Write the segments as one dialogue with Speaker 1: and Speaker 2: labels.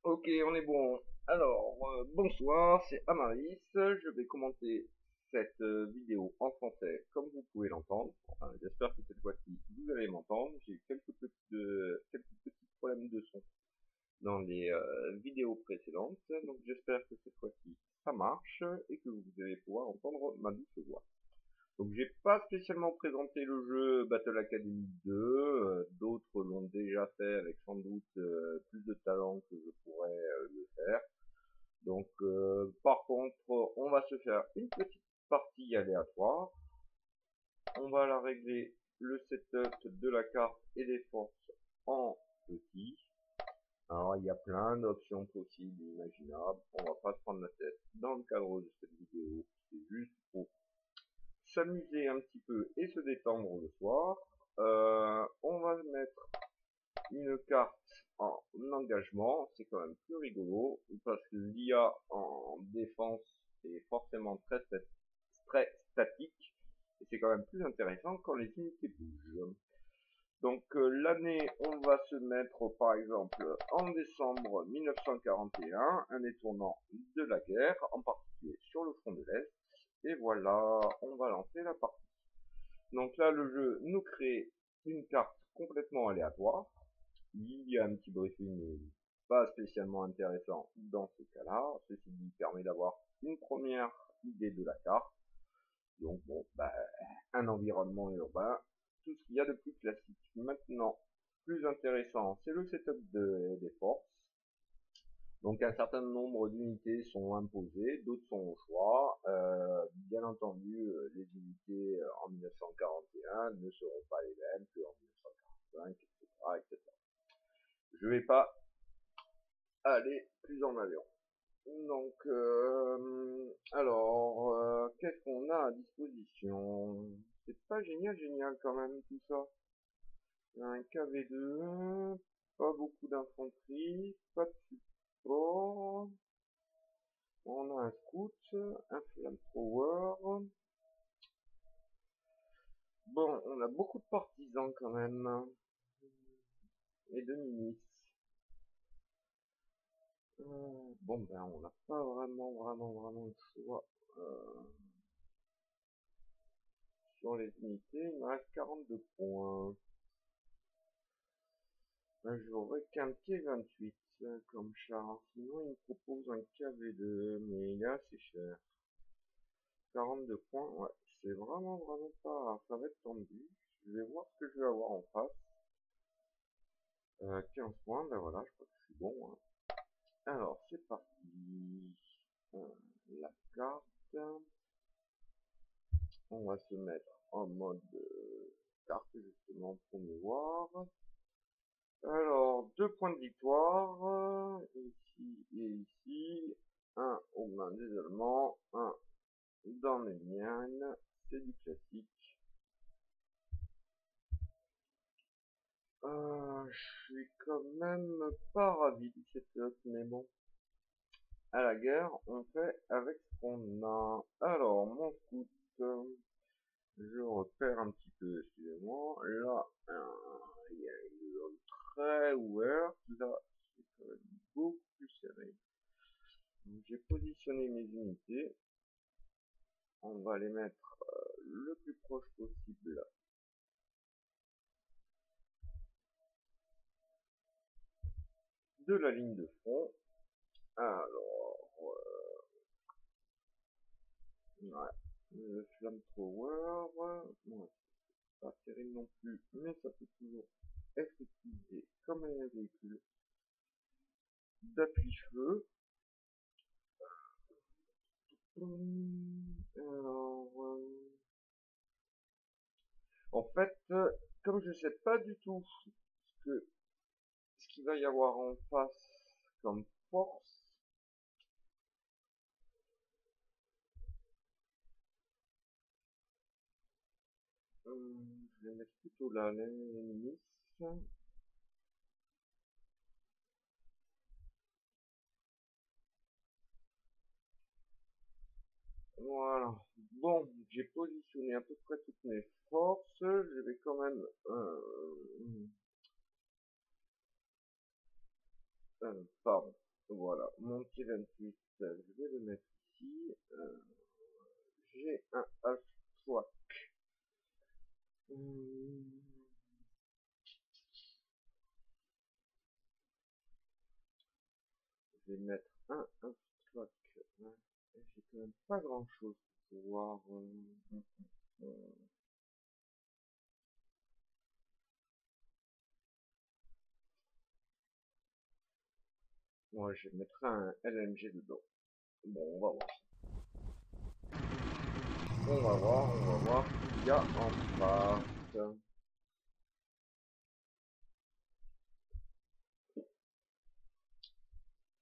Speaker 1: Ok, on est bon. Alors, bonsoir, c'est Amaris. Je vais commenter cette vidéo en français, comme vous pouvez l'entendre. Enfin, j'espère que cette fois-ci, vous allez m'entendre. J'ai eu quelques petits problèmes de son dans les vidéos précédentes. Donc, j'espère que cette fois-ci, ça marche et que vous allez pouvoir entendre ma douce voix. Donc j'ai pas spécialement présenté le jeu Battle Academy 2, d'autres l'ont déjà fait avec sans doute plus de talent que je pourrais le faire. Donc par contre, on va se faire une petite partie aléatoire. On va la régler le setup de la carte et des forces en petit. Alors il y a plein d'options possibles, imaginables. On va pas se prendre la tête dans le cadre de cette vidéo. C'est juste pour s'amuser un petit peu et se détendre le soir. On va mettre une carte en engagement, c'est quand même plus rigolo, parce que l'IA en défense est forcément très statique, et c'est quand même plus intéressant quand les unités bougent. Donc l'année, on va se mettre par exemple en décembre 1941, un des tournants de la guerre, en particulier sur le front de l'Est. Et voilà, on va lancer la partie. Donc là, le jeu nous crée une carte complètement aléatoire. Il y a un petit briefing, mais pas spécialement intéressant dans ce cas-là. Ceci dit, permet d'avoir une première idée de la carte. Donc bon, bah, un environnement urbain, tout ce qu'il y a de plus classique. Maintenant, plus intéressant, c'est le setup des forces. Donc un certain nombre d'unités sont imposées, d'autres sont au choix. Bien entendu, les unités en 1941 ne seront pas les mêmes qu'en 1945, etc., etc. Je vais pas aller plus en avant. Donc, alors, qu'est-ce qu'on a à disposition? C'est pas génial quand même tout ça. Un KV2, pas beaucoup d'infanterie, pas de support. On a un scout, un flamethrower. Bon, on a beaucoup de partisans quand même. Et de milices. Bon ben, on n'a pas vraiment le choix. Sur les unités, il me reste 42 points. J'aurais qu'un T28 comme char. Sinon, il me propose un KV2, mais il est assez cher. 42 points, ouais, c'est vraiment pas... Ça va être tendu. Je vais voir ce que je vais avoir en face. 15 points, ben voilà, je crois que je suis bon. Hein. Alors, c'est parti. Euh, la carte. On va se mettre en mode carte, justement, pour mieux voir. Alors, 2 points de victoire. Ici et ici. Un aux mains des Allemands. Un dans les miennes. C'est du classique. Je suis quand même pas ravi de cette note, mais bon. À la guerre, on fait avec ce qu'on a. Alors, mon scout, je repère un petit peu, excusez-moi. Là, il y a une zone très ouverte. Là, c'est quand même beaucoup plus serré. Donc, j'ai positionné mes unités. On va les mettre le plus proche possible de la ligne de front. Alors, ouais, le flamethrower, ouais, pas terrible non plus, mais ça peut toujours être utilisé comme un véhicule d'appui-feu. Alors, en fait, comme je sais pas du tout ce qu'il va y avoir en face comme force, je vais mettre plutôt là les milices. Voilà. Bon, j'ai positionné à peu près toutes mes forces. Je vais quand même... pardon. Voilà, mon petit 28, je vais le mettre ici. J'ai un half-track. Je vais mettre un half-track. J'ai quand même pas grand-chose pour pouvoir... Moi, je mettrai un LMG dedans. Bon, on va voir. On va voir ce qu'il y a en face.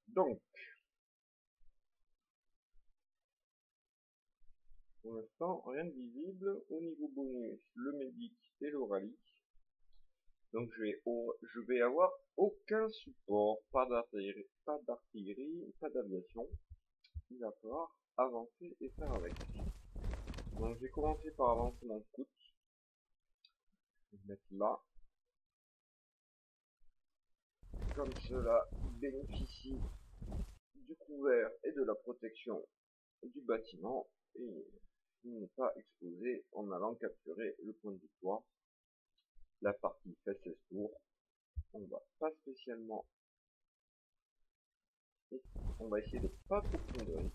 Speaker 1: Donc, pour l'instant, rien de visible. Au niveau bonus, le médic et l'oralie. Donc, je vais avoir aucun support. Pas d'artillerie, pas d'aviation. Il va falloir avancer et faire avec. Donc, j'ai commencé par avancer mon scout. Je vais le mettre là. Comme cela, il bénéficie du couvert et de la protection du bâtiment et il n'est pas exposé en allant capturer le point de victoire. La partie fait 16 tours. On va pas spécialement, on va essayer de pas trop prendre de risques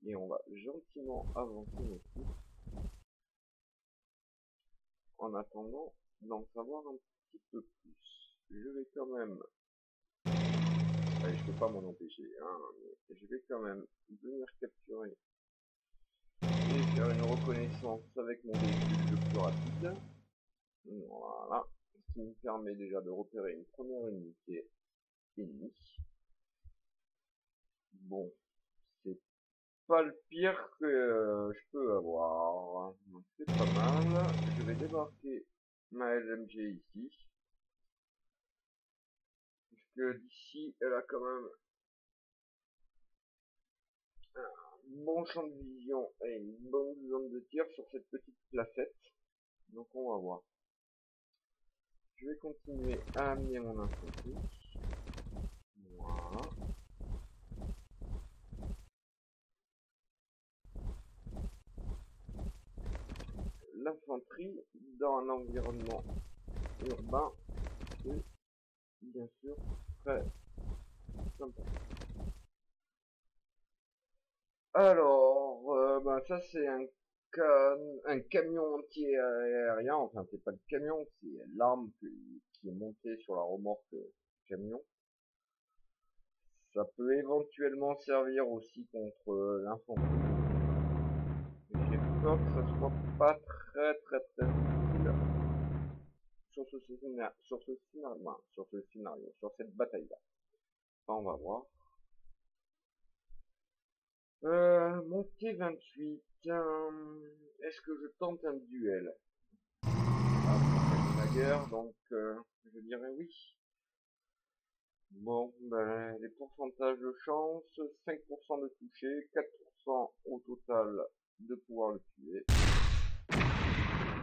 Speaker 1: et on va gentiment avancer nos troupes en attendant d'en savoir un petit peu plus. Je vais quand même, je peux pas m'en empêcher, hein, mais je vais quand même venir capturer et faire une reconnaissance avec mon véhicule le plus rapide. Voilà, ce qui me permet déjà de repérer une première unité ennemie. Bon, c'est pas le pire que je peux avoir, donc c'est pas mal. Je vais débarquer ma LMG ici, puisque d'ici elle a quand même un bon champ de vision et une bonne zone de tir sur cette petite placette, donc on va voir. Je vais continuer à amener mon infanterie. Voilà. L'infanterie dans un environnement urbain, c'est bien sûr très sympa. Alors, ça c'est un camion anti-aérien, enfin c'est pas le camion, c'est l'arme qui est montée sur la remorque du camion. Ça peut éventuellement servir aussi contre l'infanterie. J'ai peur que ça soit pas très utile sur cette bataille-là. Enfin, on va voir. Mon T28, est-ce que je tente un duel? La guerre, donc je dirais oui. Bon, ben, les pourcentages de chance, 5% de toucher, 4% au total de pouvoir le tuer.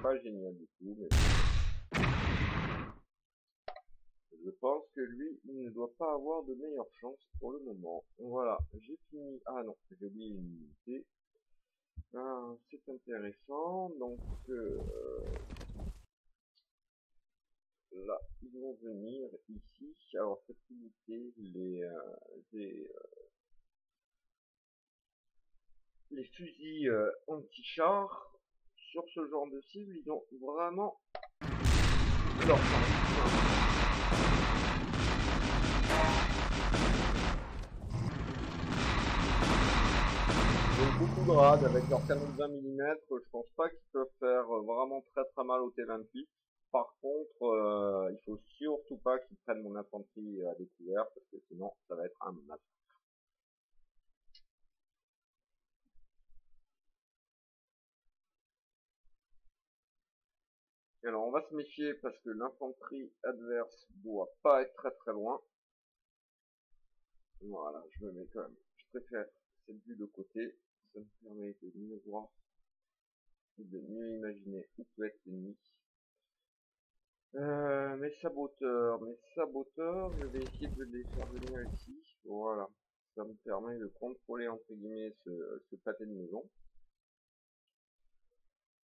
Speaker 1: Pas génial du tout, mais je pense que lui, il ne doit pas avoir de meilleure chance pour le moment. Voilà, j'ai fini. Ah non, j'ai oublié une unité. C'est intéressant, donc là, ils vont venir ici. Alors, cette unité, les fusils anti-char, sur ce genre de cible, ils ont vraiment leur chance. Ils ont beaucoup de rades avec leur canon de 20 mm, je pense pas qu'ils peuvent faire vraiment très mal au T28. Par contre, il faut surtout pas qu'ils prennent mon infanterie à découvert, parce que sinon, ça va être un massacre. Alors, on va se méfier parce que l'infanterie adverse doit pas être très loin. Voilà, je me mets quand même. Je préfère cette vue de côté. Ça me permet de mieux voir et de mieux imaginer où peut être l'ennemi. Mes saboteurs, je vais essayer de les faire venir ici. Voilà. Ça me permet de contrôler, entre guillemets, ce pâté de maison.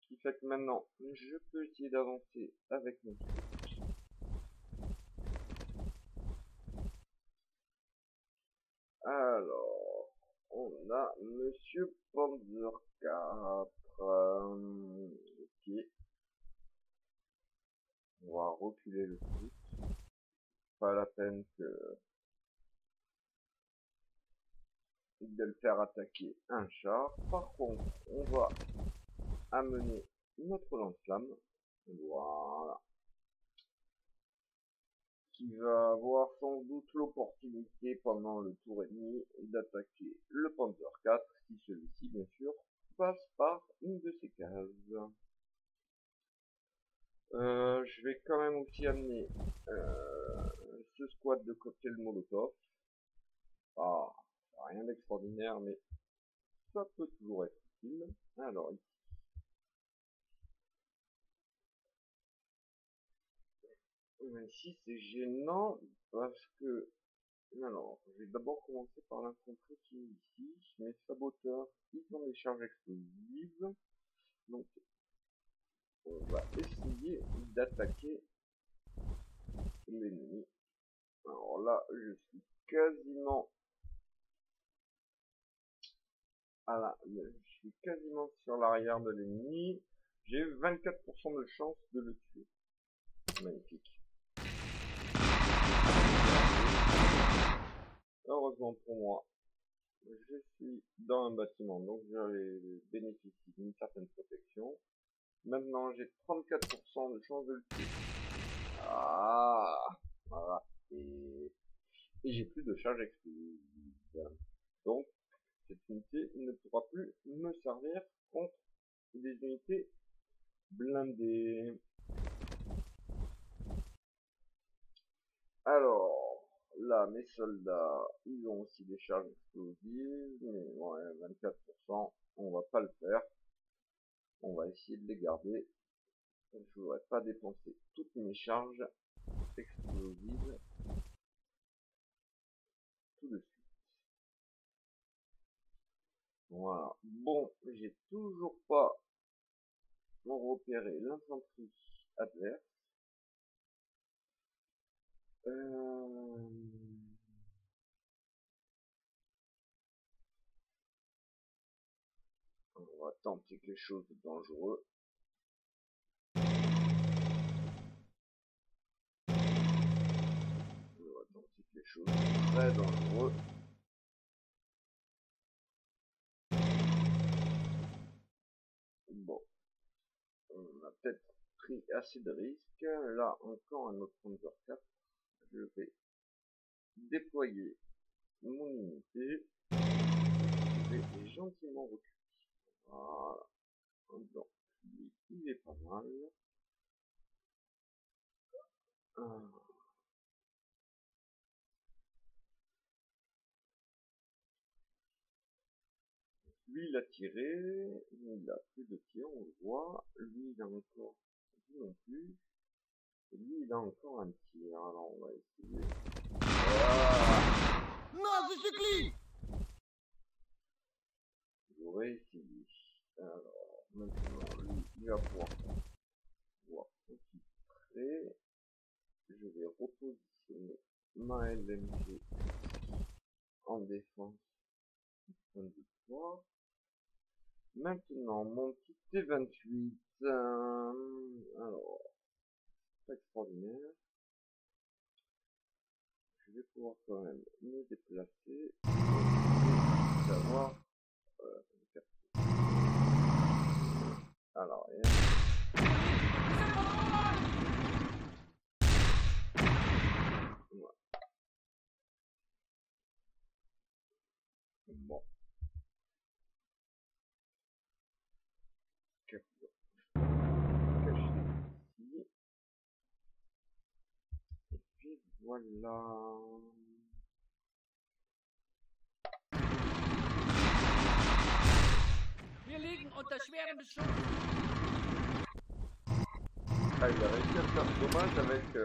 Speaker 1: Ce qui fait que maintenant, je peux essayer d'avancer avec mon truc. Alors, on a Monsieur Panzer 4. Ok. On va reculer le truc. Pas la peine de le faire attaquer un char. Par contre, on va amener notre lance-flamme. Voilà. Qui va avoir sans doute l'opportunité pendant le tour et demi d'attaquer le Panzer 4 si celui-ci, bien sûr, passe par une de ces cases. Je vais quand même aussi amener ce squad de cocktail Molotov. Ah, rien d'extraordinaire, mais ça peut toujours être utile. Alors, ici c'est gênant parce que... Alors, je vais d'abord commencer par l'infanterie qui est ici. Mes saboteurs, ils ont des charges explosives. Donc, on va essayer d'attaquer l'ennemi. Alors là, je suis quasiment je suis quasiment sur l'arrière de l'ennemi. J'ai 24% de chance de le tuer. Magnifique. Heureusement pour moi, je suis dans un bâtiment, donc je bénéficie d'une certaine protection. Maintenant, j'ai 34% de chance de le tuer. Ah, voilà. Et j'ai plus de charge explosive. Donc, cette unité ne pourra plus me servir contre des unités blindées. Donc, alors, là, mes soldats, ils ont aussi des charges explosives, mais ouais, 24%, on va pas le faire. On va essayer de les garder. Je ne voudrais pas dépenser toutes mes charges explosives tout de suite. Voilà. Bon, j'ai toujours pas repéré l'infanterie adverse. On va tenter quelque chose de dangereux. On va tenter quelque chose de très dangereux. Bon. On a peut-être pris assez de risques. Là, encore un autre Panzer 4. Je vais déployer mon unité. Je vais gentiment reculer. Voilà. Donc, lui, il est pas mal. Lui, il a tiré. Il a plus de tir, on le voit. Lui, il a encore... Lui non plus. Et lui, il a encore un tir. Alors, on va essayer.
Speaker 2: Non, c'est clé.
Speaker 1: J'aurais essayé. Alors, maintenant, lui, il va pouvoir aussi prêt. Je vais repositionner ma LMG en défense. Maintenant, mon petit T28. Alors, c'est extraordinaire. Je vais pouvoir quand même me déplacer. Savoir. Alors, rien. Voilà. Bon. Caché ici. Et puis voilà.
Speaker 2: Wir liegen unter schwerem Beschuss.
Speaker 1: Ah, il a réussi à faire dommage avec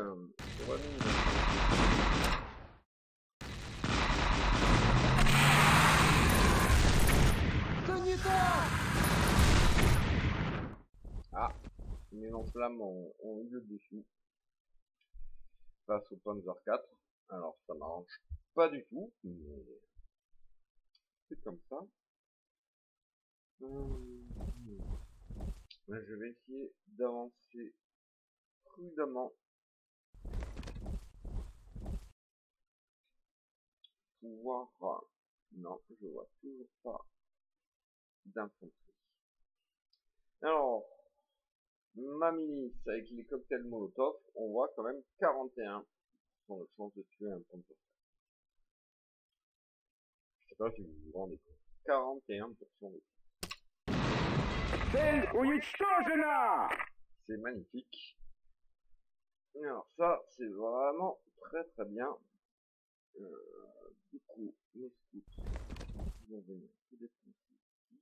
Speaker 1: Ah, mes lance-flammes ont eu le dessus face au Panzer 4. Alors ça m'arrange pas du tout, mais c'est comme ça. Je vais essayer d'avancer prudemment. Pouvoir... Non, je vois toujours pas d'infanterie. Alors, ma milice avec les cocktails Molotov, on voit quand même 41% de chance de tuer un Panzer. Je sais pas si vous vous rendez compte. 41% de c'est magnifique. Alors ça, c'est vraiment très très bien. Du coup, les scouts vont venir tout défoncer ici.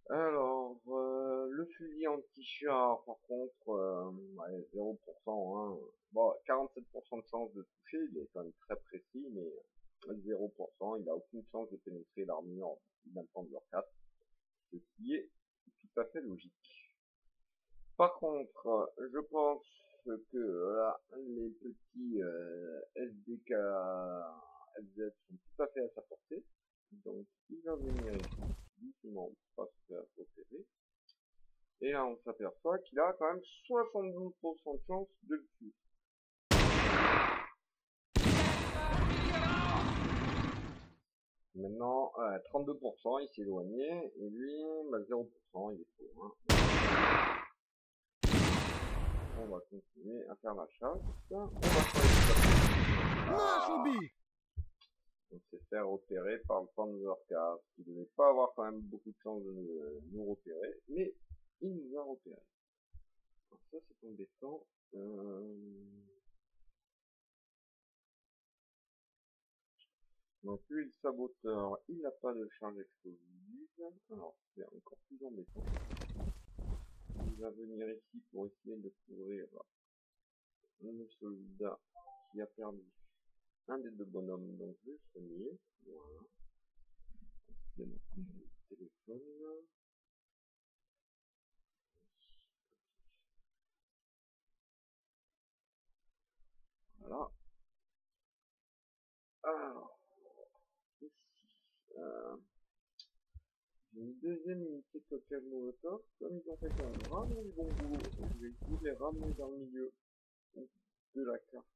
Speaker 1: Alors, le fusil anti-char, par contre, ouais, 0%, hein. Bon, 47% de chance de toucher, il est quand même très précis, mais 0%, il n'a aucune chance de pénétrer l'armure d'un Panzer 4, ce qui est tout à fait logique. Par contre, je pense que là, les petits SDK FZ sont tout à fait à sa portée, donc il va venir ici, doucement, pas se faire opérer. Et là, on s'aperçoit qu'il a quand même 72% de chance de le tuer. Maintenant, 32%, il s'est éloigné, et lui, bah, 0%, il est faux. Hein. On va continuer à faire la chasse. On va on s'est fait repérer par le Panzer 4, qui ne devait pas avoir quand même beaucoup de chance de nous repérer, mais il nous a repéré. Alors ça c'est embêtant. Donc lui le saboteur, il n'a pas de charge explosive, alors c'est encore plus embêtant. Il va venir ici pour essayer de couvrir le soldat qui a perdu un des deux bonhommes, donc je vais soigner. Voilà. Je vais mettre le téléphone. Voilà. Alors, ici, j'ai une deuxième unité de cocktail Molotov. Comme ils ont fait un vraiment du bon boulot, je vais essayer de les ramener dans le milieu de la carte.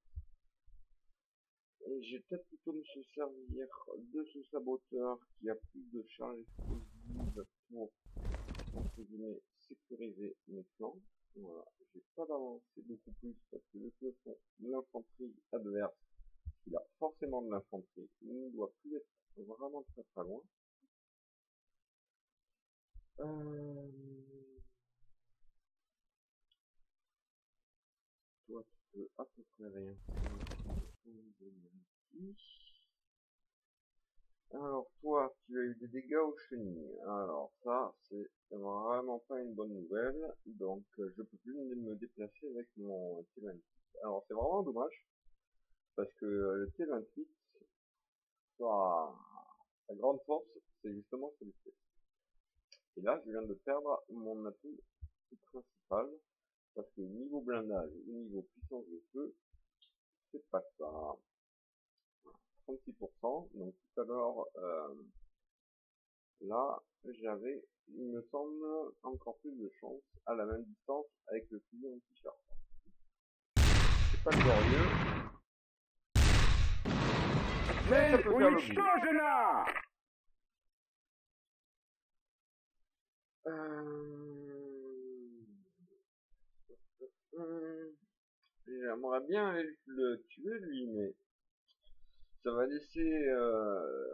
Speaker 1: Et j'ai peut-être plutôt me servir de ce saboteur qui a plus de charge explosive pour, entre guillemets, sécuriser mes flancs. Voilà, j'ai pas d'avancer beaucoup plus parce que le peloton de l'infanterie adverse, il a forcément de l'infanterie, il ne doit plus être vraiment très très loin. Toi, tu peux à peu près rien faire. Alors, toi, tu as eu des dégâts aux chenilles. Alors, ça, c'est vraiment pas une bonne nouvelle. Donc, je peux plus me déplacer avec mon T28. Alors, c'est vraiment dommage. Parce que le T28, sa grande force, c'est justement ce vitesse. Et là, je viens de perdre mon atout principal. Parce que niveau blindage ou niveau puissance de feu, c'est pas ça. 36%. Donc tout à l'heure, là, j'avais, il me semble, encore plus de chance à la même distance avec le fusil anti-char. C'est pas glorieux. Mais ça peut faire le J'aimerais bien le tuer lui, mais ça va laisser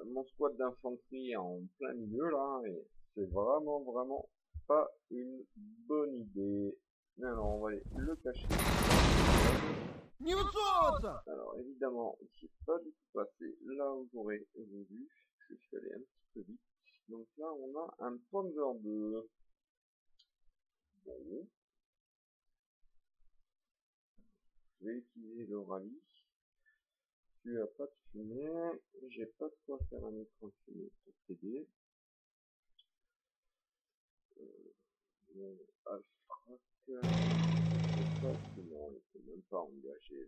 Speaker 1: mon squad d'infanterie en plein milieu là, et c'est vraiment pas une bonne idée. Alors on va aller le cacher. Alors évidemment, je suis pas du tout passé là où j'aurais voulu. Je suis allé un petit peu vite. Donc là on a génie. Je vais utiliser le rallye. Tu as pas de fumée. J'ai pas de quoi faire un écran de fumée pour t'aider. Mon Alfrac. Je sais pas si non, il peut même pas engager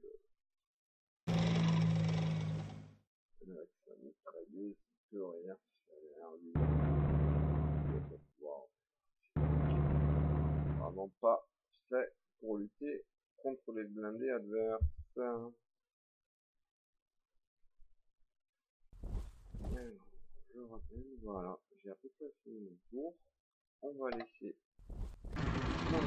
Speaker 1: avec sa mitrailleuse, il peut rien faire. Lui, il va pouvoir. Vraiment pas fait pour lutter contre les blindés adverses. Alors, je rappelle, voilà, j'ai à peu près fini mon tour. On va laisser mon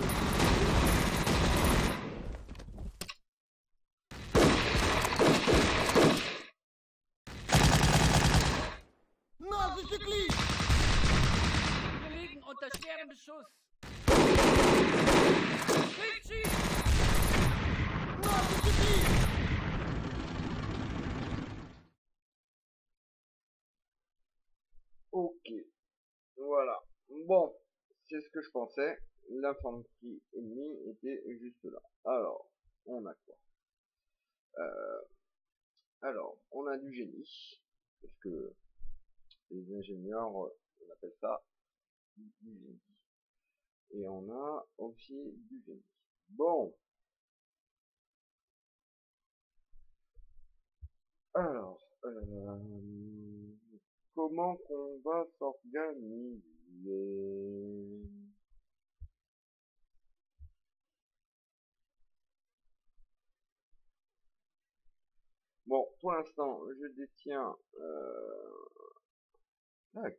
Speaker 2: Nasenzyklist! Wir liegen unter schwerem Beschuss. Kriegsschieß! Nasenzyklist!
Speaker 1: Ok, voilà. Bon, c'est ce que je pensais. L'infanterie ennemie était juste là. Alors, on a quoi? Alors, on a du génie. Parce que les ingénieurs, on appelle ça du génie. Et on a aussi du génie. Bon. Alors, comment qu'on va s'organiser? Bon, pour l'instant, je détiens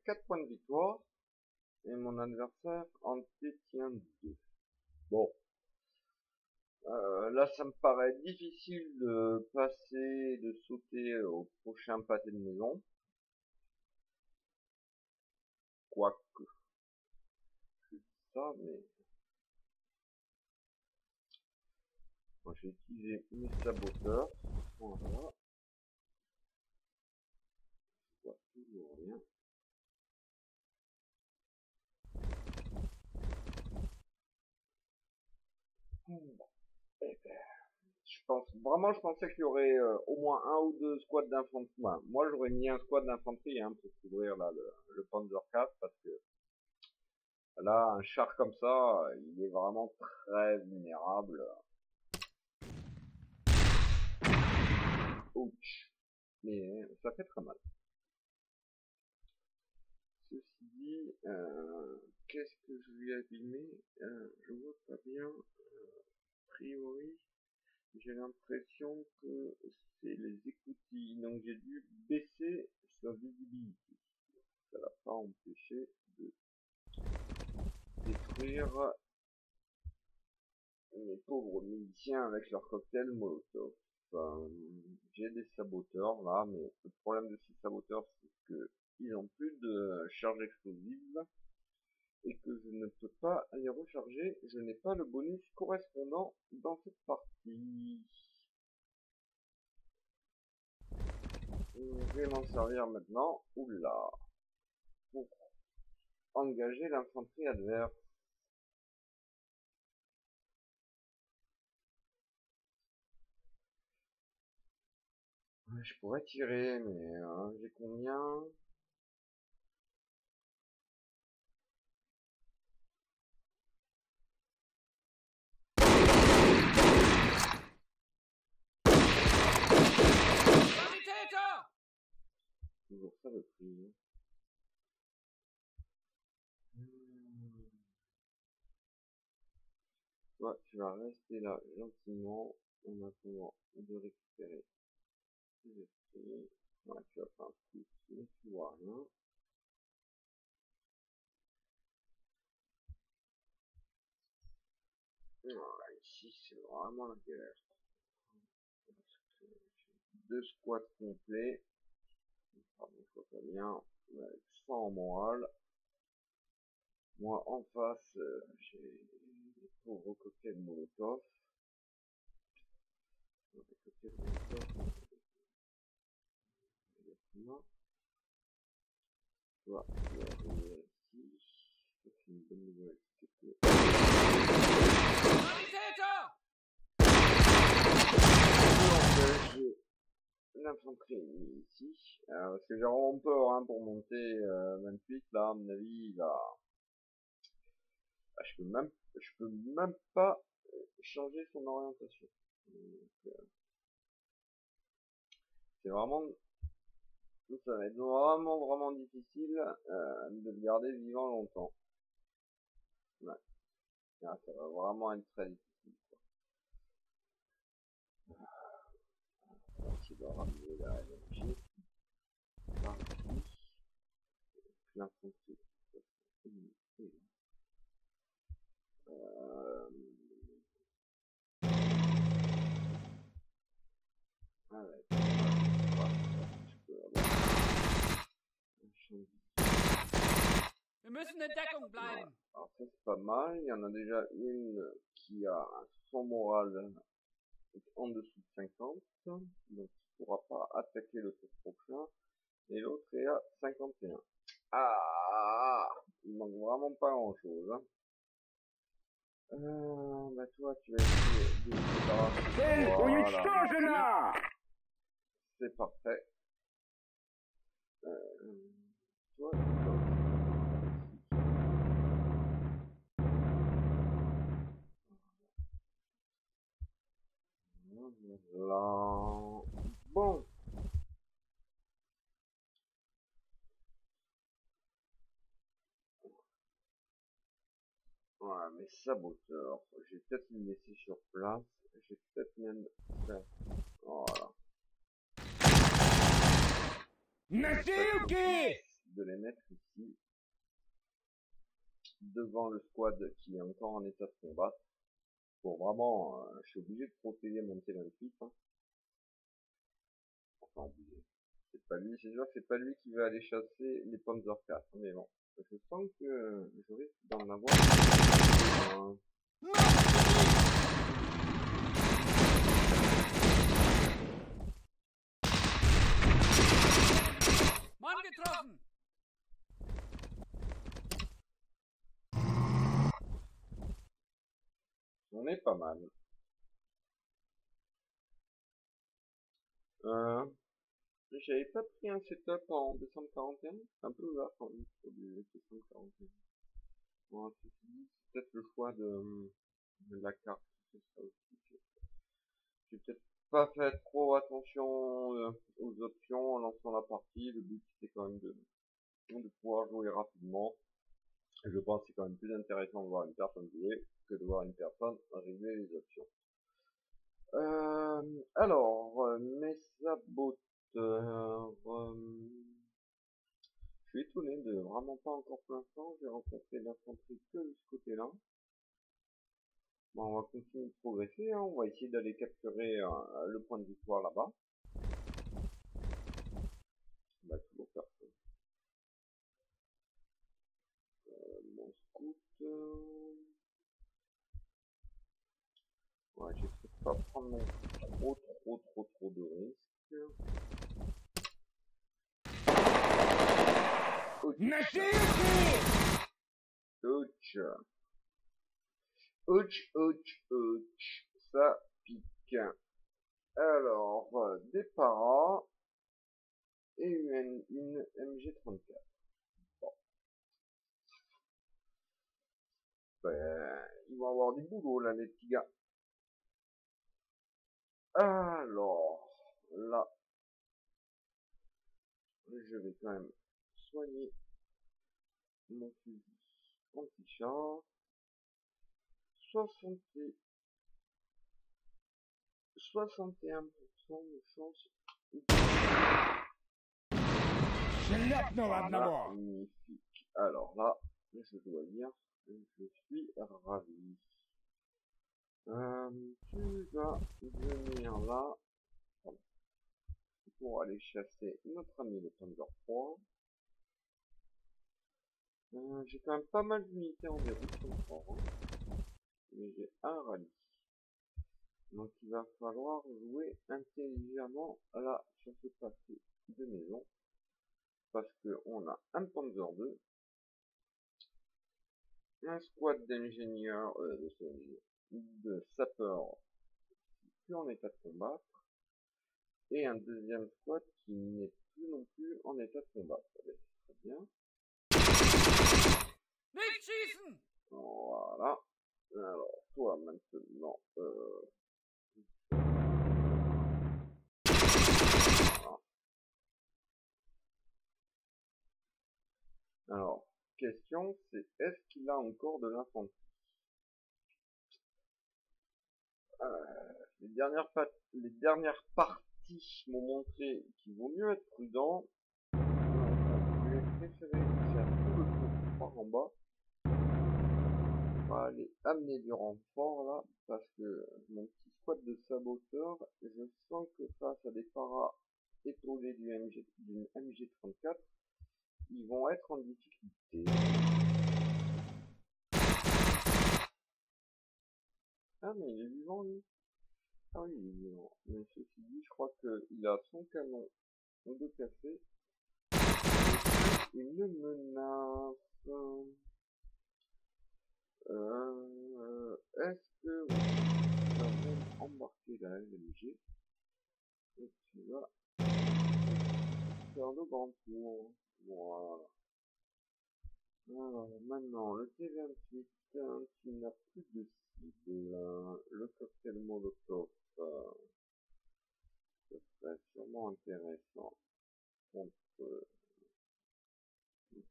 Speaker 1: 4 points de victoire et mon adversaire en détient 2. Bon, là, ça me paraît difficile de passer, de sauter au prochain pâté de maison. Quoique, je dis ça, mais moi, j'ai utilisé mes saboteurs. Voilà. Je vois toujours rien. Eh ben, je pensais qu'il y aurait au moins un ou deux squads d'infanterie. Enfin, moi, j'aurais mis un squad d'infanterie hein, pour couvrir là le Panzer 4 parce que là, un char comme ça, il est vraiment très vulnérable. Ouch. Mais ça fait très mal. Ceci dit, qu'est-ce que je lui ai abîmé? Je vois pas bien. A priori, j'ai l'impression que c'est les écoutilles. Donc j'ai dû baisser sa visibilité. Ça l'a pas empêché de détruire mes pauvres miliciens avec leur cocktail Molotov. J'ai des saboteurs là, mais le problème de ces saboteurs, c'est que ils ont plus de charge explosive et que je ne peux pas les recharger. Je n'ai pas le bonus correspondant dans cette partie. Je vais m'en servir maintenant. Oula. Pour engager l'infanterie adverse. Je pourrais tirer, mais j'ai combien? Toujours ça le prix. Ouais, tu vas rester là gentiment en attendant de récupérer tes esprits. Ouais, tu vas faire un coup ici, tu vois rien. Ouais, ici c'est vraiment la galère. Deux squats complets. Pardon, je vois pas bien. Avec 100 en morale. Moi en face, j'ai des pauvres cocktails Molotov. Des cocktails Molotov. Exactement. Toi, tu vas arriver ici. C'est une bonne nouvelle, c'est que l'infanterie ennemie ici. Parce que j'ai vraiment peur hein, pour monter 28 là, à mon avis, il va... Ah, je peux même pas changer son orientation. C'est vraiment... Ça va être vraiment difficile de le garder vivant longtemps. Ouais. Ah, ça va vraiment être très difficile. Donc, il doit ramener la énergie. Par ici. L'infanterie. Ouais. Je peux avoir un champ.
Speaker 2: Wir müssen in Deckung bleiben.
Speaker 1: Alors ça c'est pas mal, il y en a déjà une qui a son moral en dessous de 50, donc il pourra pas attaquer le tour prochain, et l'autre est à 51. Ah, il manque vraiment pas grand chose. Hein. Bah toi tu vas essayer de voilà. C'est parfait. Toi, voilà. Bon. Ouais, mais saboteur, je vais peut-être le laisser sur place. Je vais peut-être même faire... Voilà. De les mettre ici. Devant le squad qui est encore en état de combat. Pour vraiment... je suis obligé de protéger mon T28. Hein. Enfin, obligé. C'est pas lui, c'est sûr que c'est pas lui qui va aller chasser les Panzer 4. Mais bon. Je sens que je risque d'en avoir...
Speaker 2: Mann getroffen!
Speaker 1: On est pas mal. J'avais pas pris un setup en décembre 41. C'est un peu ouvert quand même pour du décembre 41. Bon, c'est peut-être le choix de la carte. C'est ça aussi. J'ai peut-être pas fait trop attention aux options en lançant la partie. Le but c'était quand même de pouvoir jouer rapidement. Je pense que c'est quand même plus intéressant de voir une personne jouer que de voir une personne régler les options. Alors, mes saboteurs, je suis étonné de vraiment pas encore pour l'instant, j'ai rencontré l'infanterie que de ce côté-là. Bon, on va continuer de progresser, hein. On va essayer d'aller capturer le point de victoire là-bas. On va toujours faire ça. Mon scout... Ouais, je vais peut-être pas prendre trop de risques. Ouch. Ça pique. Alors, des paras et une MG34. Bon. Ben, ils vont avoir du boulot là, les petits gars. Alors, là, je vais quand même soigner mon fusil anti-char. 61% de chance. Magnifique. Alors là, je dois dire que je suis ravi. Tu vas venir là pour aller chasser notre ami le Panzer 3. J'ai quand même pas mal d'unités en déroute encore, hein. Mais j'ai un rallye. Donc il va falloir jouer intelligemment là sur ce papier de maison. Parce que on a un Panzer 2, un squad d'ingénieurs, de sapeurs plus en état de combattre, Et un deuxième squad qui n'est plus non plus en état de combat. Ça va être très bien.
Speaker 2: Nicht schießen!
Speaker 1: Voilà. Alors, toi maintenant, voilà. Alors, question, c'est est-ce qu'il a encore de l'infanterie? Les dernières parties m'ont montré qu'il vaut mieux être prudent. Je vais préférer faire tout le tour par en bas. On va aller amener du renfort là, parce que mon petit squad de saboteurs, je sens que face à des paras épaulés d'une MG34, ils vont être en difficulté. Ah mais il est vivant lui. Ah oui, il est vivant. Mais ceci dit, je crois qu'il a son canon de café. Une menace. Est-ce que tu vas même embarquer la LMG et tu vas faire le grand tour? Voilà. Alors maintenant, le T28 qui n'a plus de cible, le cocktail Molotov, ce serait sûrement intéressant contre... Il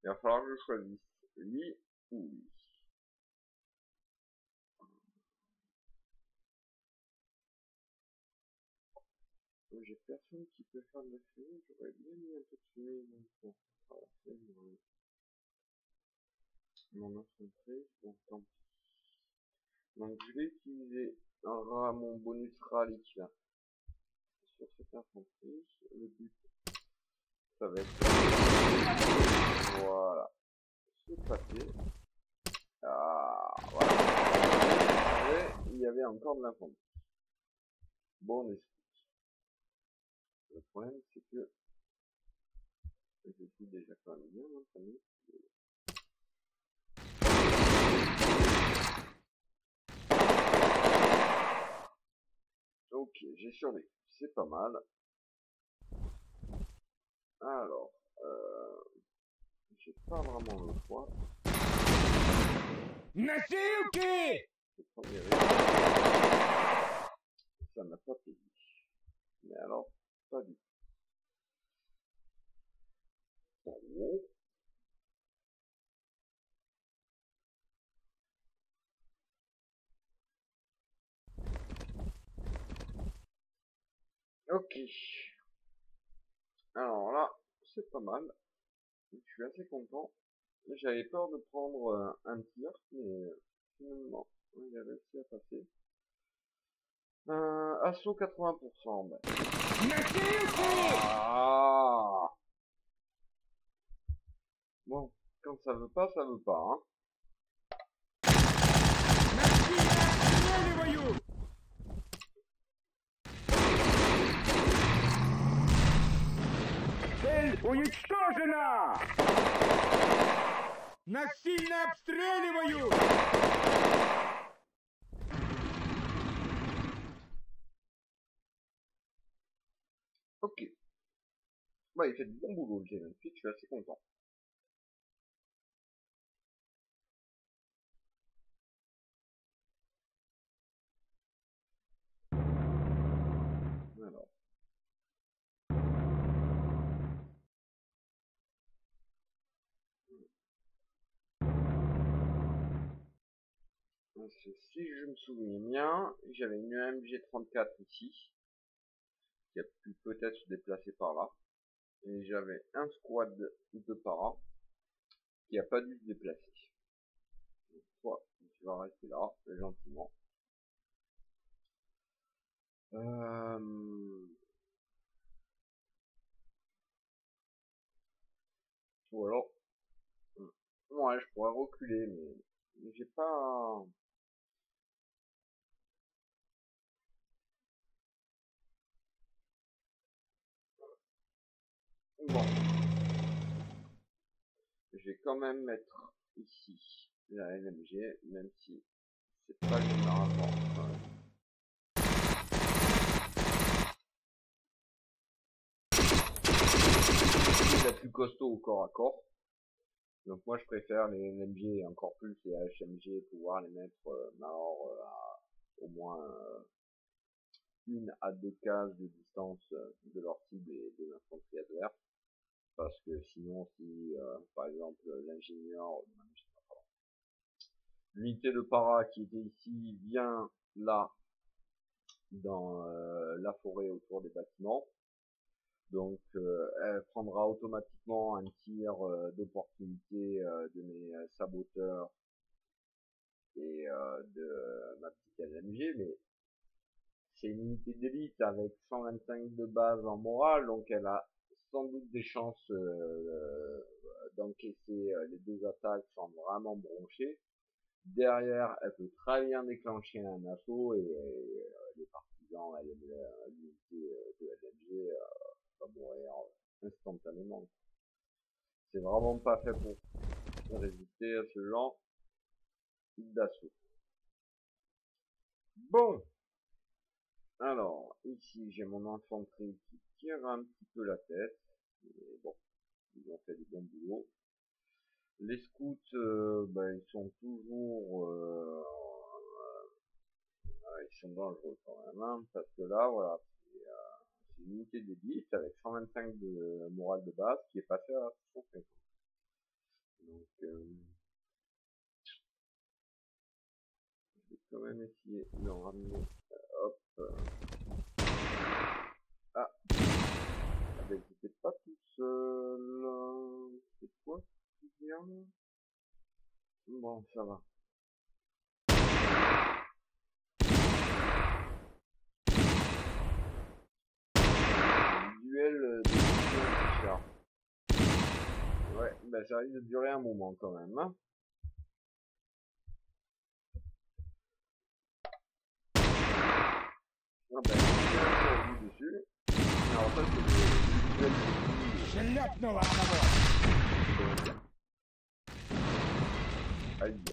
Speaker 1: va falloir que je choisisse lui ou lui. J'ai personne qui peut faire de la fumée, j'aurais bien mis un peu de fumée pour traverser mon infanterie, bon tant pis. Donc je vais utiliser mon bonus rallye là sur cette infanterie. Le but, ça va être... Voilà. C'est passé. Ah, voilà. Et il y avait encore de l'infanterie. Bon esprit. Le problème, c'est que je suis déjà quand même bien entraîné. Ok, j'ai survécu. C'est pas mal. Alors, j'ai pas vraiment le choix.
Speaker 2: Naseuki!
Speaker 1: Le premier ça n'a pas payé. Mais alors, pas du tout. Oh. Ok. Alors là, c'est pas mal. Je suis assez content. J'avais peur de prendre un tir, mais finalement, il a réussi à passer. Assaut 80%. Ben. Ah. Bon, quand ça veut pas, ça veut pas. Hein.
Speaker 2: Цель уничтожена! Насильно обстреливают!
Speaker 1: Ok. Bah, il fait du bon boulot, le G28, je suis assez content. Alors. Si je me souviens bien, j'avais une MG34 ici, qui a pu peut-être se déplacer par là. Et j'avais un squad de para qui a pas dû se déplacer. Donc, toi, tu vas rester là, gentiment. Ou alors, ouais, je pourrais reculer, mais j'ai pas... Bon. Je vais quand même mettre ici la LMG, même si c'est pas généralement... costauds au corps à corps. Donc moi je préfère les LMG et encore plus les HMG, pouvoir les mettre à au moins 1 à 2 cases de distance de leur cible et de l'infanterie adverse. Parce que sinon si par exemple l'unité de para qui était ici vient là dans la forêt autour des bâtiments, donc elle prendra automatiquement un tir d'opportunité de mes saboteurs et de ma petite LMG, mais c'est une unité d'élite avec 125 de base en morale, donc elle a sans doute des chances d'encaisser les 2 attaques sans vraiment broncher. Derrière, elle peut très bien déclencher un assaut et les partisans, l'unité de LMG va mourir instantanément. C'est vraiment pas fait pour résister à ce genre d'assaut. Bon, alors ici j'ai mon infanterie qui tire un petit peu la tête, mais bon, ils ont fait du bon boulot. Les scouts, ils sont toujours ils sont dangereux quand même, hein, parce que là, voilà, c'est une unité d'élite avec 125 de morale de base qui est passée à 150. Donc, je vais quand même essayer de l'en ramener. Hop. Ah, ben, j'étais pas tout seul. C'est quoi qui vient? Bon, ça va. Duel de char. Ouais, ben ça risque de durer un moment quand même. Hein. Ah ben, il y a un vu dessus. Alors ça, c'est le duel de aïe.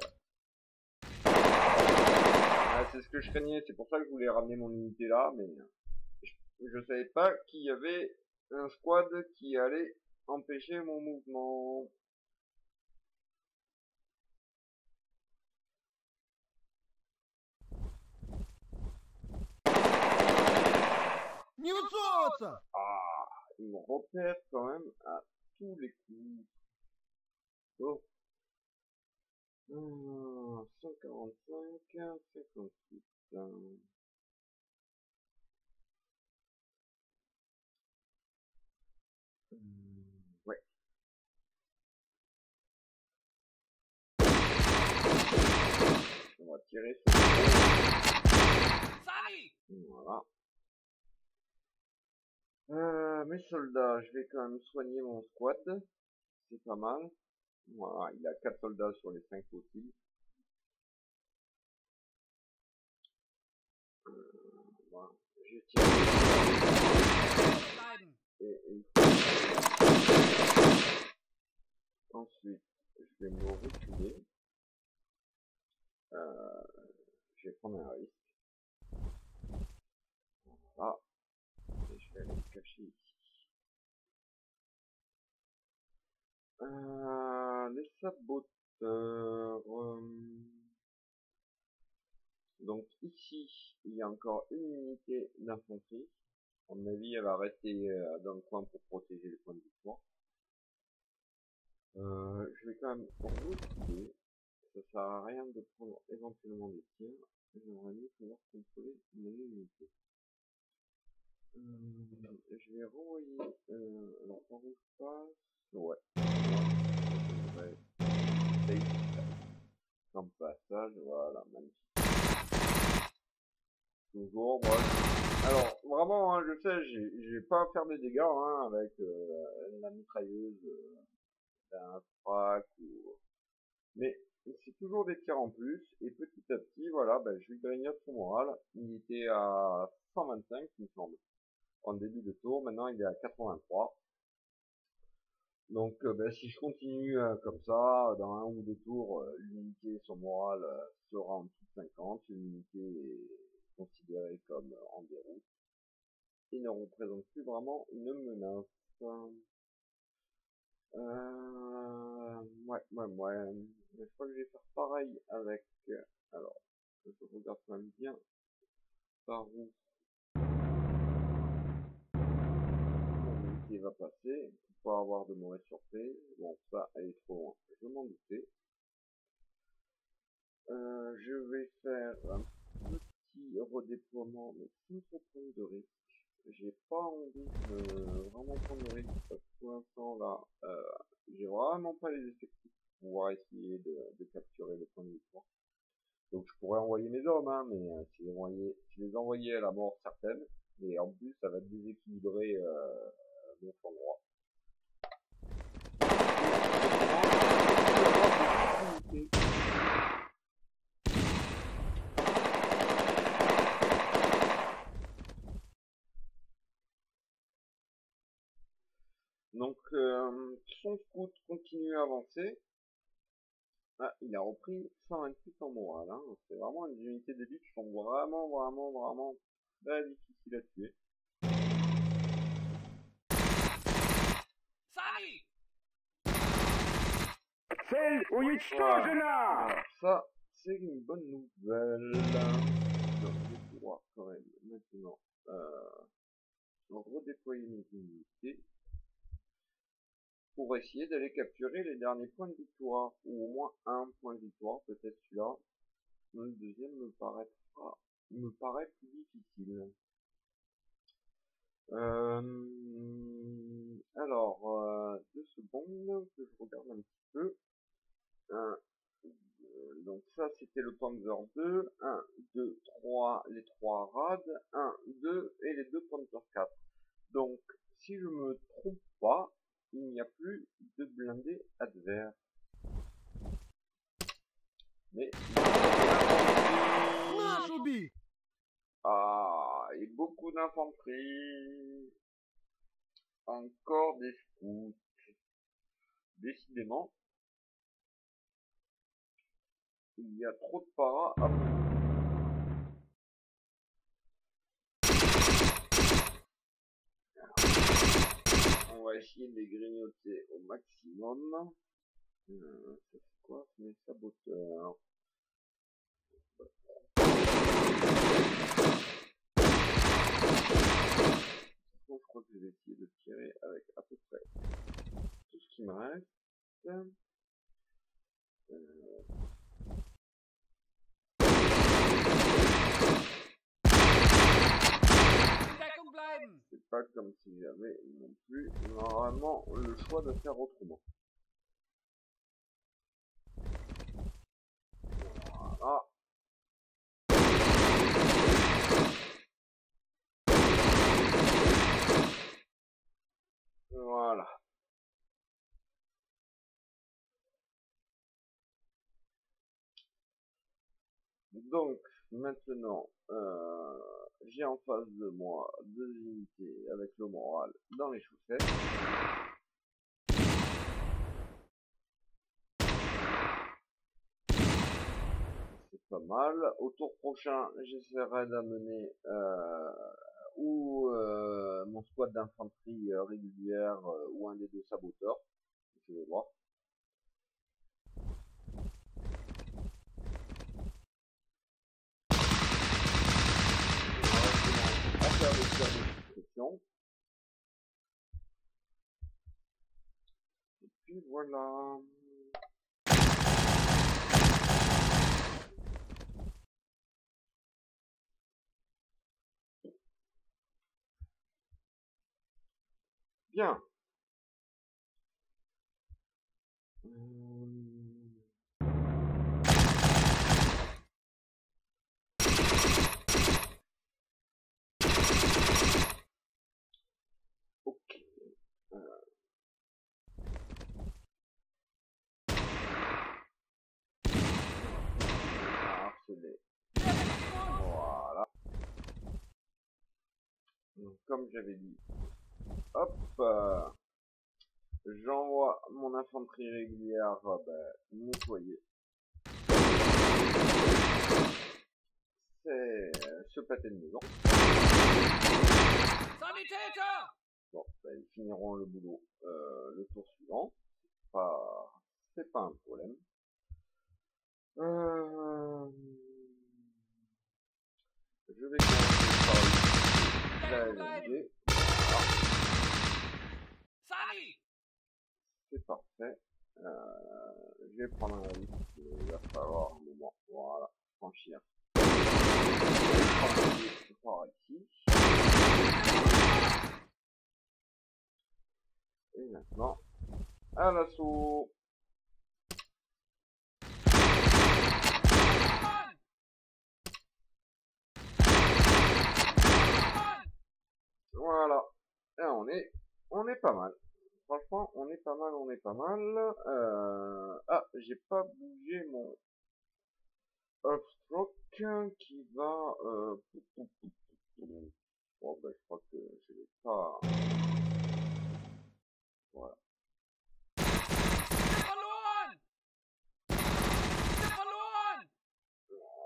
Speaker 1: Ah, c'est ce que je craignais, c'est pour ça que je voulais ramener mon unité là, mais je savais pas qu'il y avait un squad qui allait empêcher mon mouvement. Ah, ils me repèrent quand même à tous les coups. Oh. 145, 58. Ouais. On va tirer sur voilà. Mes soldats, je vais quand même soigner mon squad. C'est pas mal. Voilà, il a 4 soldats sur les 5 possibles. Voilà. Je tire. Et ensuite, je vais me reculer. Je vais prendre un risque. Voilà. Et je vais aller me cacher ici. Les saboteurs. Donc ici, il y a encore une unité d'infanterie. À mon avis, elle va rester dans le coin pour protéger le point de victoire. Je vais quand même reculer. Ça sert à rien de prendre éventuellement des tirs. J'aimerais mieux pouvoir contrôler mon unité. Je vais renvoyer. Alors par où je passe? Ouais. Comme passage, voilà, magnifique. Toujours, moi. Alors, vraiment, hein, je sais, j'ai pas à faire des dégâts hein, avec la mitrailleuse d'un frac ou. Mais c'est toujours des tirs en plus, et petit à petit, voilà, ben, je lui grignote son moral. Il était à 125, il me semble, en début de tour, maintenant il est à 83. Donc ben, si je continue comme ça, dans un ou deux tours, l'unité, son moral sera en dessous de 50, l'unité est considérée comme en déroute, et ne représente plus vraiment une menace. Ouais. Je crois que je vais faire pareil avec... alors, je regarde quand même bien par où mon unité va passer pour pas avoir de mauvaises surprises. Bon, ça, elle est trop loin, je m'en doutais. Je vais faire un petit redéploiement, mais sans trop prendre de risques. J'ai pas envie de vraiment prendre de risques parce que pour l'instant là, j'ai vraiment pas les effectifs pour pouvoir essayer de capturer le point de victoire. Donc je pourrais envoyer mes hommes, hein, mais si les envoyais à la mort certaine, et en plus ça va déséquilibrer mon flanc droit. Donc son scout continue à avancer. Ah, il a repris 128 en morale, hein. C'est vraiment une unité d'élite qui sont vraiment très difficiles à tuer. Voilà. Ça, c'est une bonne nouvelle. Donc, je vais pouvoir quand même maintenant redéployer mes unités pour essayer d'aller capturer les derniers points de victoire, ou au moins un point de victoire, peut-être celui-là. Le deuxième me paraît plus difficile. Alors, 2 secondes que je regarde un petit peu. Donc ça c'était le Panzer 2, 1, 2, 3, les 3 rad, 1, 2 et les 2 Panzer 4. Donc si je me trompe pas, il n'y a plus de blindés adverses. Mais et beaucoup d'infanterie. Encore des scouts. Décidément, il y a trop de paras à monter. On va essayer de les grignoter au maximum. Ça c'est quoi? Mes saboteurs. Je crois que je vais essayer de tirer avec à peu près tout ce qui me reste. C'est pas comme si j'avais non plus normalement le choix de faire autrement. Voilà. Voilà. Donc, maintenant, j'ai en face de moi 2 unités avec le moral dans les chaussettes. C'est pas mal. Au tour prochain, j'essaierai d'amener mon squad d'infanterie régulière ou un des 2 saboteurs. Je vais voir. Et puis voilà. Bien. Ok. Harceler. Voilà. Donc, comme j'avais dit, hop, j'envoie mon infanterie régulière nettoyer. C'est ce pâté de maison. Bon, ils finiront le boulot le tour suivant. c'est pas un problème. Je vais commencer par la LMG. C'est parfait. Je vais prendre un risque, il va falloir un moment. Voilà, franchir. Par ici. Et maintenant, à l'assaut. Voilà. Et on est pas mal. Franchement, on est pas mal. Ah, j'ai pas bougé mon off-stroke qui va... Bon, ben, je crois que je vais pas... Voilà.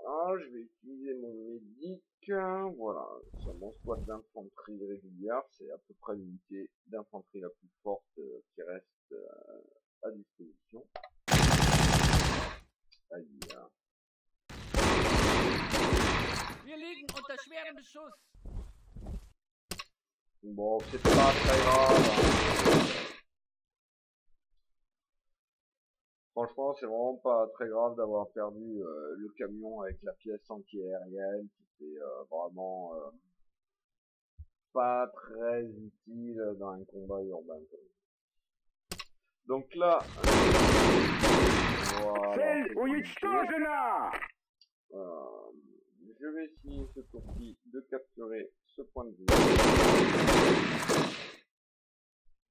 Speaker 1: Voilà, je vais utiliser mon médic. Voilà, sur mon squad d'infanterie régulière, c'est à peu près l'unité d'infanterie la plus forte qui reste à disposition. Aïe.
Speaker 2: Wir liegen unter schwerem Beschuss.
Speaker 1: Bon, c'est pas très grave. Franchement, c'est vraiment pas très grave d'avoir perdu le camion avec la pièce anti-aérienne qui était vraiment pas très utile dans un combat urbain. Donc là, voilà, je vais essayer ce tour-ci de capturer ce point de vue.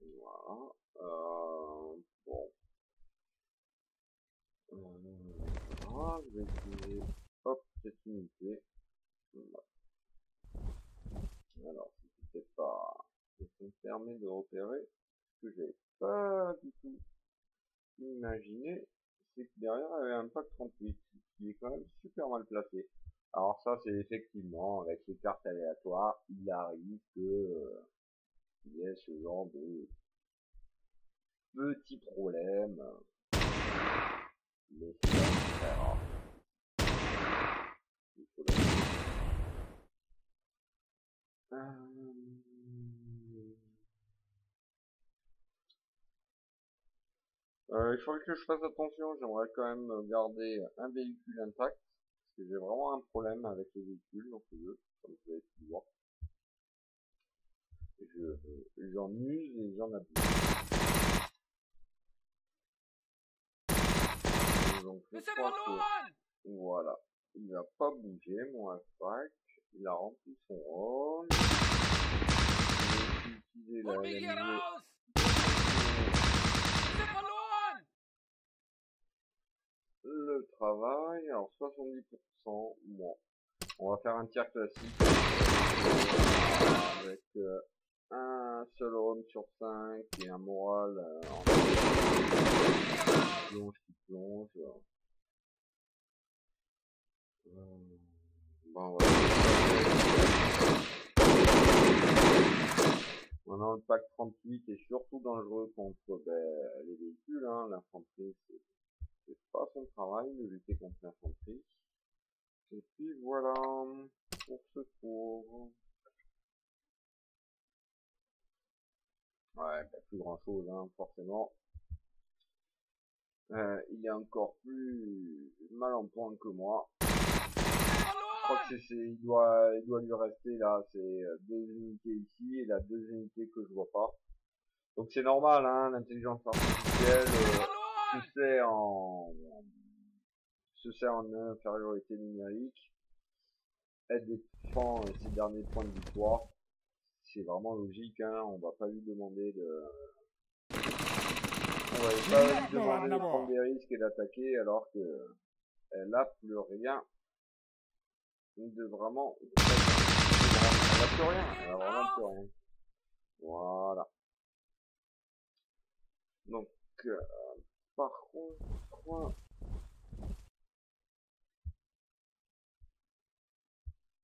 Speaker 1: Voilà. Bon. Voilà, je vais essayer, hop, cette unité. Voilà. Alors, si c'était pas, ça me permet de repérer ce que j'ai pas du tout imaginé, c'est que derrière il y avait un pack 38 qui est quand même super mal placé. Alors ça, c'est effectivement avec les cartes aléatoires, il arrive que il y ait ce genre de petits problèmes, mais c'est très rare. Il faut il faudrait que je fasse attention, j'aimerais quand même garder un véhicule intact, parce que j'ai vraiment un problème avec les véhicules dans ce jeu, comme vous avez pu voir. J'en use et j'en abuse. Donc je crois que, voilà, il va pas bouger mon attaque, il a rempli son rôle. Je vais utiliser la LMG. Le travail, alors 70%, bon, on va faire un tir classique avec un seul round sur 5 et un moral en qui plonge. Bon, voilà. Maintenant le pack 38 est surtout dangereux contre les véhicules, hein. L'infanterie c'est pas son travail de lutter contre l'infanterie. Et puis voilà pour ce tour. Ouais, pas plus grand chose, hein, forcément. Il est encore plus mal en point que moi. Je crois que il doit lui rester là, c'est 2 unités ici et là 2 unités que je vois pas. Donc c'est normal, hein, l'intelligence artificielle se sert en infériorité numérique. Elle défend ses derniers points de victoire. C'est vraiment logique, hein, on va pas lui demander de prendre des risques et d'attaquer alors que elle a plus rien de vraiment, elle a plus rien, elle a vraiment plus rien. Voilà. Donc, par contre,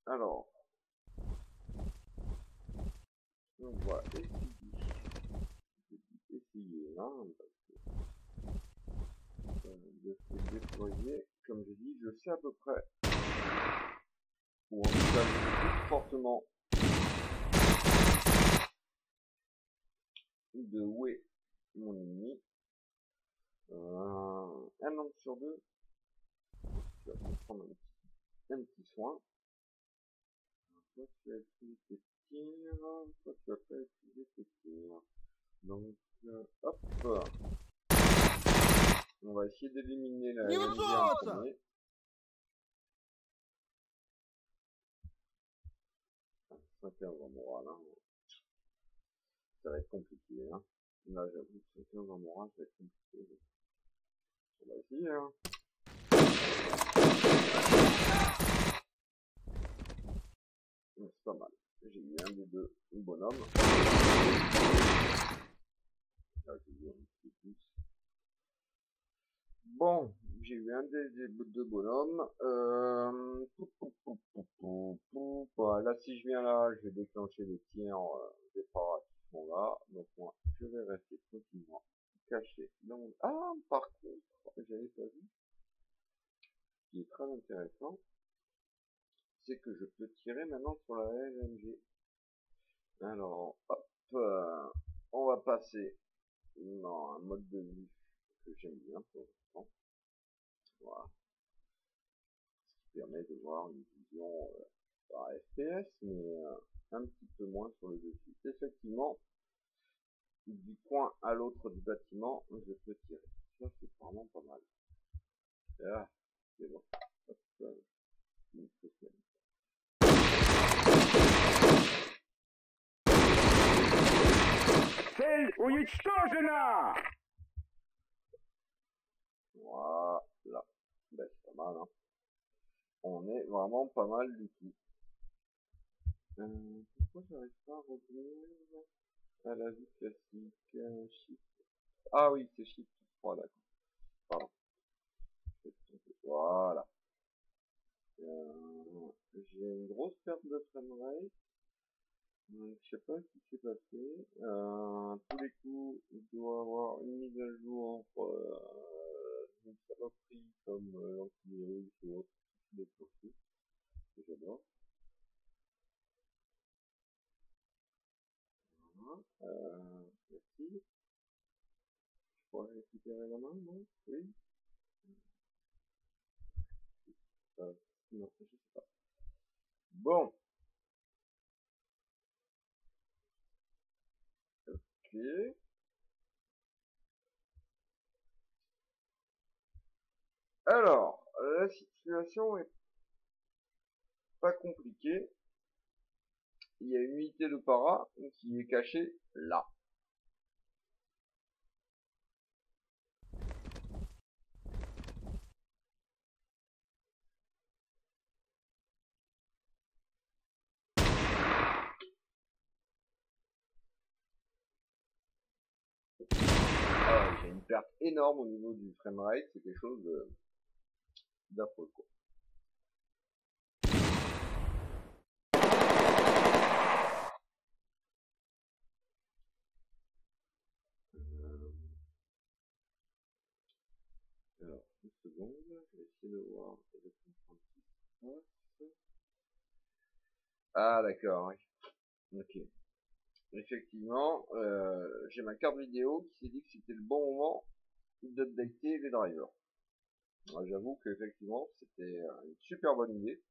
Speaker 1: alors, on va essayer, hein, parce que de se déployer. Comme j'ai dit, je sais à peu près, ou en tout cas je doute fortement de où est mon ennemi. Un angle sur deux, tu vas peut-être prendre un petit soin. Toi tu vas utiliser tes tirs, toi tu vas pas utiliser tes tirs. Donc hop, on va essayer d'éliminer la LMG en premier. 115 en morale, hein. Ça va être compliqué, hein. Là j'avoue que 115 en morale ça va être compliqué. On va essayer, hein. C'est pas mal. J'ai eu un des deux bonhommes. Là, j'ai eu un petit plus. Bon, j'ai eu un des deux bonhommes. Là, si je viens là, je vais déclencher les tirs des paras qui sont là. Donc moi, je vais rester tranquillement caché dans mon... Ah, par contre, j'avais pas vu. Ce qui est très intéressant, c'est que je peux tirer maintenant sur la LMG. Alors, hop, on va passer dans un mode de vue que j'aime bien pour l'instant. Voilà. Ce qui permet de voir une vision par FPS, mais un petit peu moins sur le dessus. Effectivement, du coin à l'autre du bâtiment, je peux tirer. Ça, c'est vraiment pas mal. Ah, c'est bon. Hop, une seconde. Voilà. Ben, c'est pas mal, hein. On est vraiment pas mal du tout. Pourquoi j'arrive pas à revenir à la vie classique? Shift. Ah oui, c'est Shift 3, d'accord. Pardon. Voilà. J'ai une grosse perte de framerate. Je sais pas ce qui s'est passé. Tous les coups, il doit avoir une mise à jour une saloperie comme l'antivirus ou autre des profils que j'adore. Voilà. Merci. Je pourrais récupérer la main, non? Oui. Non, je sais pas. Bon. Ok. Alors, la situation est pas compliquée. Il y a une unité de para qui est cachée là. J'ai une perte énorme au niveau du framerate, c'est quelque chose d'affreux, quoi. Alors, une seconde, je vais essayer de voir et de comprendre ce qui se passe. Ah d'accord, oui. Ok. Effectivement, j'ai ma carte vidéo qui s'est dit que c'était le bon moment d'updater les drivers. J'avoue qu'effectivement, c'était une super bonne idée.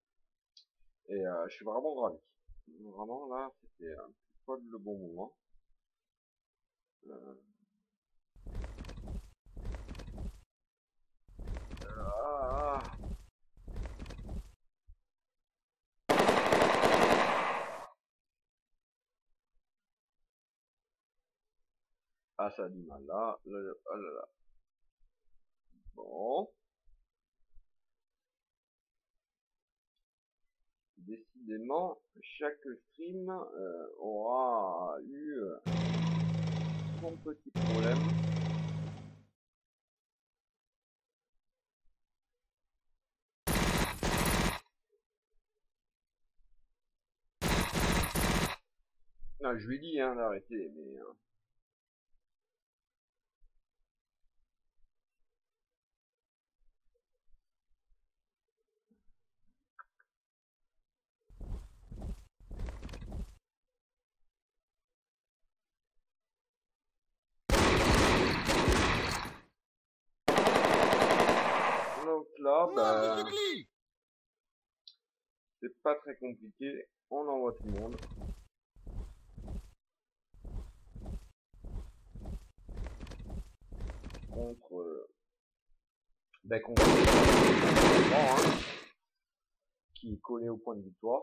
Speaker 1: Et je suis vraiment ravi. Vraiment là, c'était pas le bon moment. Ah, ça a du mal là. Oh là là. Bon. Décidément, chaque stream aura eu son petit problème. Non, je lui ai dit hein, d'arrêter, mais... Donc là, bah, c'est pas très compliqué. On envoie tout le monde. Contre hein, qui est collé au point de victoire.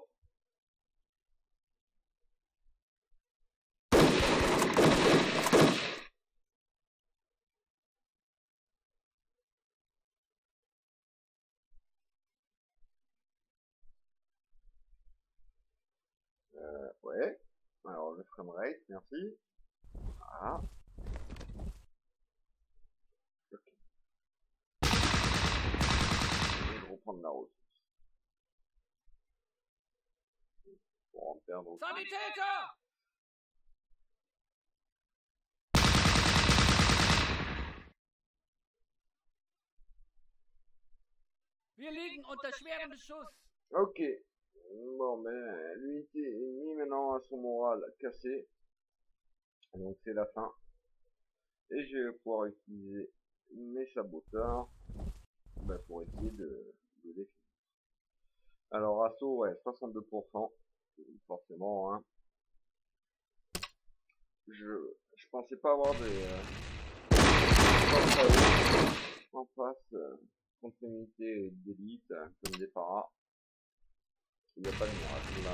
Speaker 1: Ouais. Alors le framerate, merci. Voilà. Okay. Je vais reprendre la route. Pour en perdre.
Speaker 2: Sanitäter! Wir liegen unter schwerem Beschuss.
Speaker 1: Ok. Bon, ben, lui maintenant a son moral cassé. Donc c'est la fin. Et je vais pouvoir utiliser mes saboteurs pour essayer de les finir. Alors assaut, ouais, 62%. Forcément, hein. Je pensais pas avoir des en face contre l'unité d'élite comme des paras. Il n'y a pas de miracle là.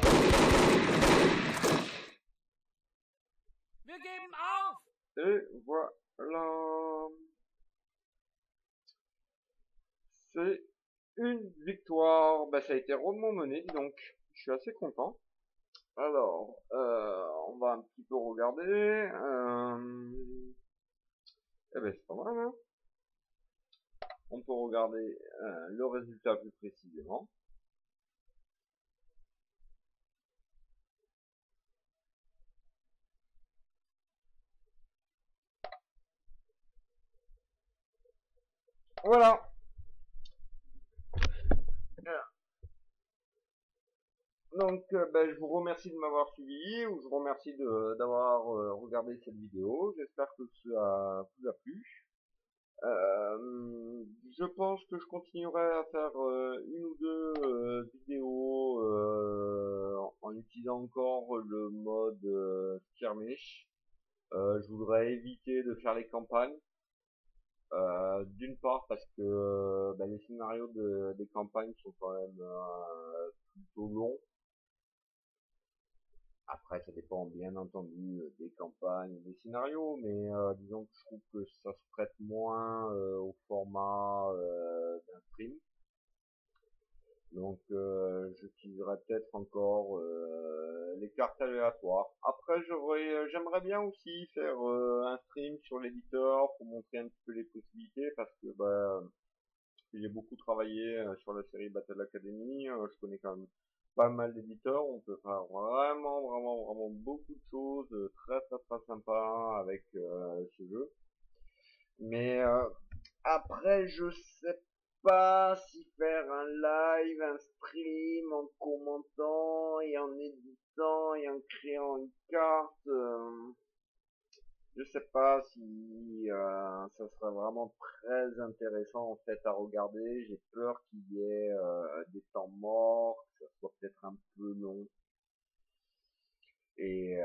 Speaker 2: Wir geben auf!
Speaker 1: Et voilà. C'est une victoire. Bah, ça a été rondement mené, donc je suis assez content. Alors, on va un petit peu regarder. Eh ben, c'est pas mal, hein. On peut regarder le résultat plus précisément. Voilà. Donc, je vous remercie de m'avoir suivi, ou je vous remercie d'avoir regardé cette vidéo. J'espère que ça vous a plu. Je pense que je continuerai à faire une ou deux vidéos en utilisant encore le mode skirmish. Je voudrais éviter de faire les campagnes. D'une part parce que les scénarios des campagnes sont quand même plutôt longs. Après, ça dépend bien entendu des campagnes, des scénarios, mais disons que je trouve que ça se prête moins au format d'un stream. Donc, j'utiliserai peut-être encore les cartes aléatoires. Après, j'aimerais bien aussi faire un stream sur l'éditeur pour montrer un petit peu les possibilités, parce que j'ai beaucoup travaillé sur la série Battle Academy. Je connais quand même pas mal d'éditeurs. On peut faire vraiment beaucoup de choses très sympas avec ce jeu. Mais après, je sais pas si faire un live, un stream en commentant et en éditant et en créant une carte. Je sais pas si ça serait vraiment très intéressant en fait à regarder. J'ai peur qu'il y ait des temps morts, que ça soit peut-être un peu long. Et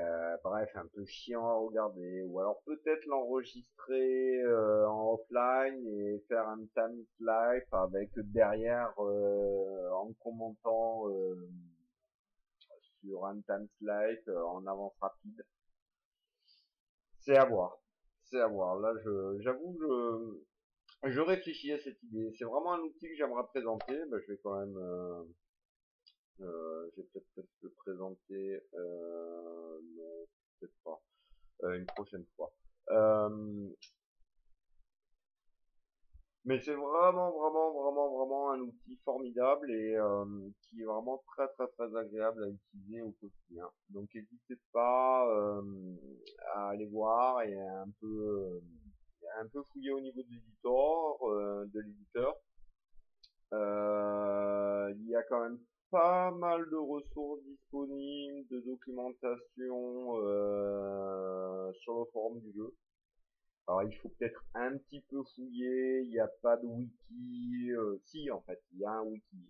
Speaker 1: bref, un peu chiant à regarder. Ou alors peut-être l'enregistrer en offline et faire un time live avec derrière en commentant sur un time live en avance rapide. C'est à voir. C'est à voir. Là, j'avoue, je réfléchis à cette idée. C'est vraiment un outil que j'aimerais présenter. Je vais quand même, je vais peut-être le présenter, non, peut-être pas, une prochaine fois. Mais c'est vraiment un outil formidable et qui est vraiment très agréable à utiliser au quotidien. Donc n'hésitez pas à aller voir et un peu fouiller au niveau de l'éditeur. Il y a quand même pas mal de ressources disponibles, de documentation sur le forum du jeu. Alors il faut peut-être un petit peu fouiller, il n'y a pas de wiki, si en fait, il y a un wiki.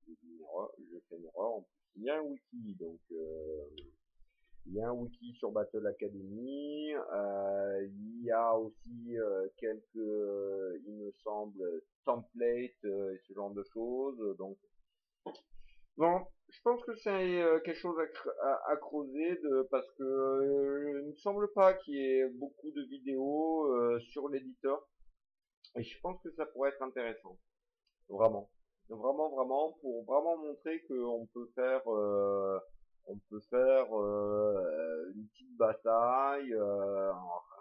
Speaker 1: Je fais une erreur, en plus, il y a un wiki, donc il y a un wiki sur Battle Academy, il y a aussi quelques, il me semble, templates et ce genre de choses, donc bon, je pense que c'est quelque chose à creuser parce que il me semble pas qu'il y ait beaucoup de vidéos sur l'éditeur et je pense que ça pourrait être intéressant, vraiment, vraiment pour vraiment montrer qu'on peut faire une petite bataille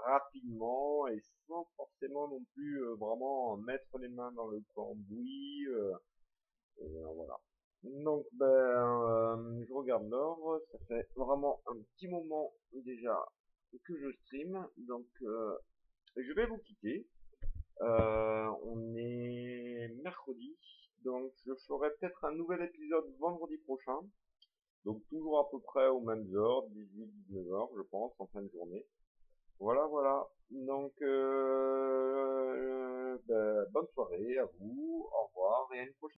Speaker 1: rapidement et sans forcément non plus vraiment mettre les mains dans le cambouis. Voilà. Donc, je regarde l'heure. Ça fait vraiment un petit moment déjà que je stream. Donc, je vais vous quitter. On est mercredi. Donc, je ferai peut-être un nouvel épisode vendredi prochain. Donc, toujours à peu près aux mêmes heures, 18-19 heures, je pense, en fin de journée. Voilà, voilà. Donc, bonne soirée à vous. Au revoir et à une prochaine.